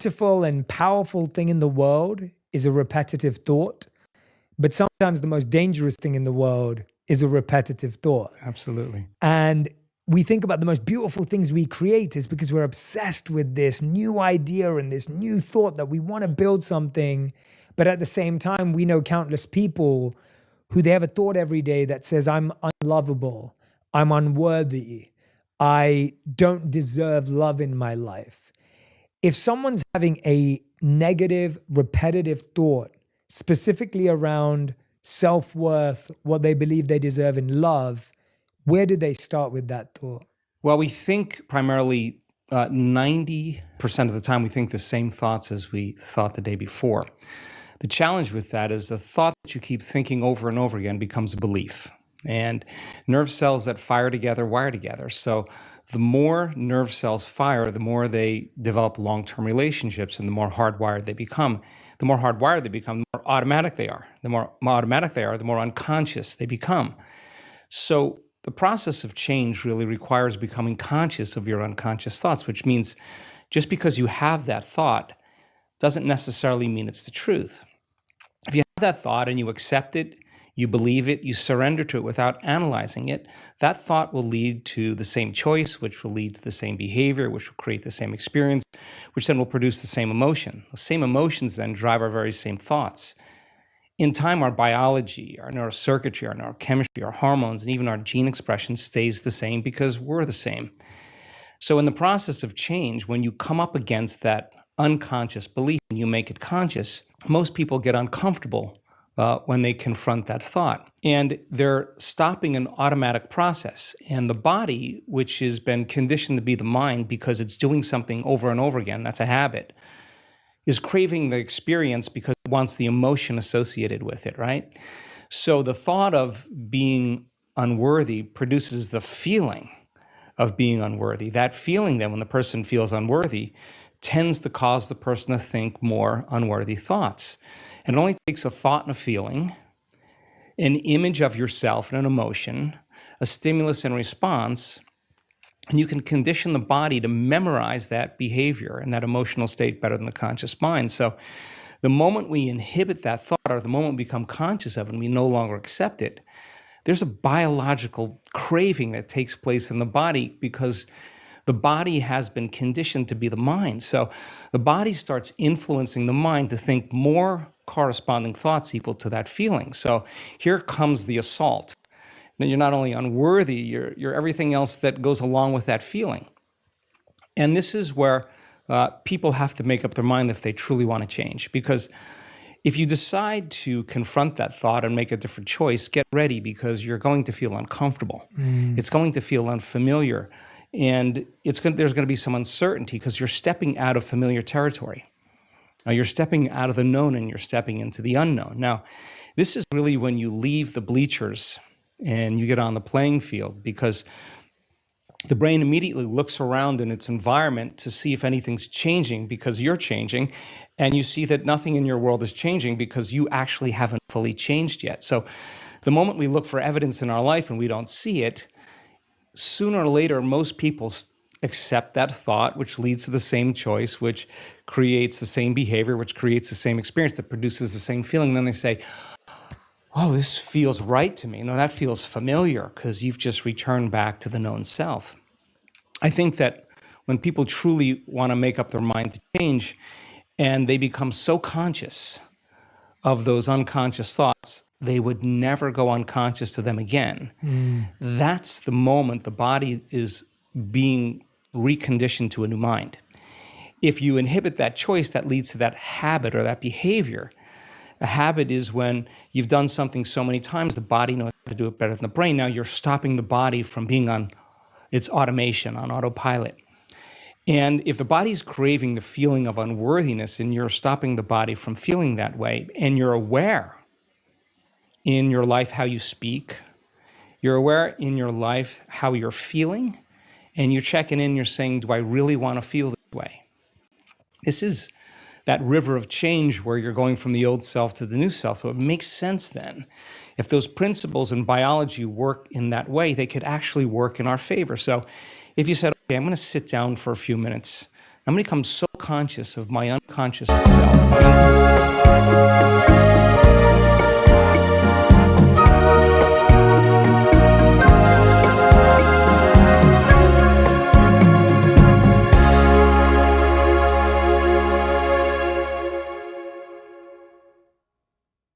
beautiful and powerful thing in the world is a repetitive thought, but sometimes the most dangerous thing in the world is a repetitive thought. Absolutely. And we think about the most beautiful things we create is because we're obsessed with this new idea and this new thought that we want to build something. But at the same time, we know countless people who they have a thought every day that says, I'm unlovable, I'm unworthy, I don't deserve love in my life. If someone's having a negative, repetitive thought, specifically around self-worth, what they believe they deserve in love, where do they start with that thought? Well, we think primarily 90% of the time we think the same thoughts as we thought the day before. The challenge with that is the thought that you keep thinking over and over again becomes a belief. And nerve cells that fire together wire together. So the more nerve cells fire, the more they develop long-term relationships and the more hardwired they become. The more hardwired they become, the more automatic they are. The more automatic they are, the more unconscious they become. So the process of change really requires becoming conscious of your unconscious thoughts, which means just because you have that thought doesn't necessarily mean it's the truth. If you have that thought and you accept it, you believe it, you surrender to it without analyzing it, that thought will lead to the same choice, which will lead to the same behavior, which will create the same experience, which then will produce the same emotion. The same emotions then drive our very same thoughts. In time, our biology, our neurocircuitry, our neurochemistry, our hormones, and even our gene expression stays the same because we're the same. So in the process of change, when you come up against that unconscious belief and you make it conscious, most people get uncomfortable when they confront that thought. And they're stopping an automatic process. And the body, which has been conditioned to be the mind because it's doing something over and over again, that's a habit, is craving the experience because it wants the emotion associated with it, right? So the thought of being unworthy produces the feeling of being unworthy. That feeling then, when the person feels unworthy, tends to cause the person to think more unworthy thoughts. And it only takes a thought and a feeling, an image of yourself and an emotion, a stimulus and response, and you can condition the body to memorize that behavior and that emotional state better than the conscious mind. So the moment we inhibit that thought or the moment we become conscious of it and we no longer accept it, there's a biological craving that takes place in the body because the body has been conditioned to be the mind. So the body starts influencing the mind to think more corresponding thoughts equal to that feeling. So here comes the assault. Then you're not only unworthy, you're everything else that goes along with that feeling. And this is where people have to make up their mind if they truly want to change. Because if you decide to confront that thought and make a different choice, get ready because you're going to feel uncomfortable. It's going to feel unfamiliar. And there's going to be some uncertainty because you're stepping out of familiar territory. You're stepping out of the known and you're stepping into the unknown. Now, this is really when you leave the bleachers and you get on the playing field because the brain immediately looks around in its environment to see if anything's changing because you're changing, and you see that nothing in your world is changing because you actually haven't fully changed yet. So the moment we look for evidence in our life and we don't see it, sooner or later, most people accept that thought, which leads to the same choice, which creates the same behavior, which creates the same experience that produces the same feeling. Then they say, oh, this feels right to me. No, that feels familiar because you've just returned back to the known self. I think that when people truly want to make up their mind to change and they become so conscious of those unconscious thoughts, they would never go unconscious to them again. That's the moment the body is being reconditioned to a new mind. If you inhibit that choice, that leads to that habit or that behavior. A habit is when you've done something so many times, the body knows how to do it better than the brain. Now you're stopping the body from being on its automation, on autopilot. And if the body's craving the feeling of unworthiness and you're stopping the body from feeling that way, and you're aware in your life how you speak, you're aware in your life how you're feeling, and you're checking in, you're saying, do I really want to feel this way? This is that river of change where you're going from the old self to the new self. So it makes sense then. If those principles in biology work in that way, they could actually work in our favor. So if you said, okay, I'm going to sit down for a few minutes, I'm going to become so conscious of my unconscious self.